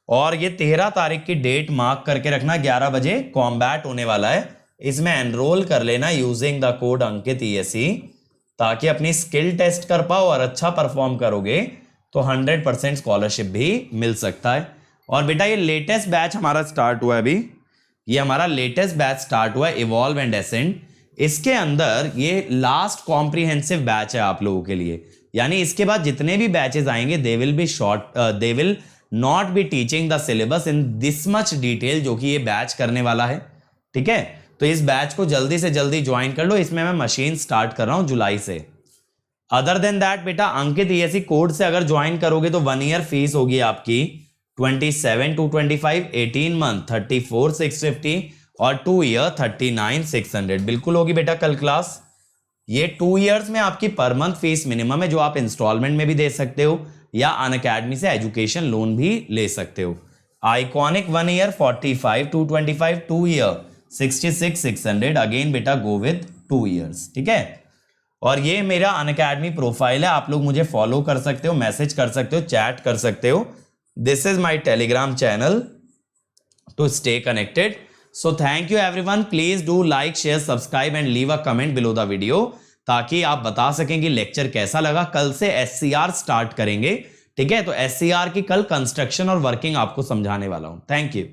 और ये 13 तारीख की डेट मार्क करके रखना, 11 बजे कॉम्बैट होने वाला है, इसमें एनरोल कर लेना using the code Ankit ESE, ताकि अपनी स्किल टेस्ट कर पाओ और अच्छा परफॉर्म करोगे तो 100% स्कॉलरशिप भी मिल सकता है। और बेटा ये लेटेस्ट बैच हमारा स्टार्ट हुआ है अभी, ये हमारा लेटेस्ट बैच स्टार्ट हुआ है इवॉल्व एंड एसेंड। इसके अंदर ये लास्ट कॉम्प्रिहेंसिव बैच है आप लोगों के लिए, यानी इसके बाद जितने भी बैचेस आएंगे they will be short, they will not be teaching the syllabus in this much detail जो कि ये बैच करने वाला है। ठीक है, तो इस बैच को जल्दी से जल्दी ज्वाइन कर लो, इसमें मैं मशीन स्टार्ट कर रहा हूं जुलाई से। अदर देन दैट बेटा अंकित ईएससी कोड से अगर ज्वाइन करोगे तो 1 ईयर फीस होगी आपकी 27,225, 18 मंथ 34,650 और 2 ईयर 39,600 बिल्कुल होगी बेटा कल क्लास। ये 2 इयर्स में आपकी पर मंथ फीस मिनिमम है जो आप इंस्टॉलमेंट में भी दे सकते हो या अनअकैडमी से एजुकेशन लोन भी ले सकते हो। आइकॉनिक 1 ईयर 45,225, 2 ईयर 66,600 अगेन बेटा गो विद 2 इयर्स। ठीक है, और ये मेरा अनअकैडमी प्रोफाइल है, आप लोग मुझे फॉलो कर सकते हो, मैसेज कर सकते हो, चैट कर सकते हो। This is my Telegram channel to stay connected. So thank you everyone, please do like share subscribe and leave a comment below the video, ताकि आप बता सकें कि लेक्चर कैसा लगा। कल से SCR स्टार्ट करेंगे, ठीक है, तो SCR की कल कंस्ट्रक्शन और वर्किंग आपको समझाने वाला हूं। Thank you.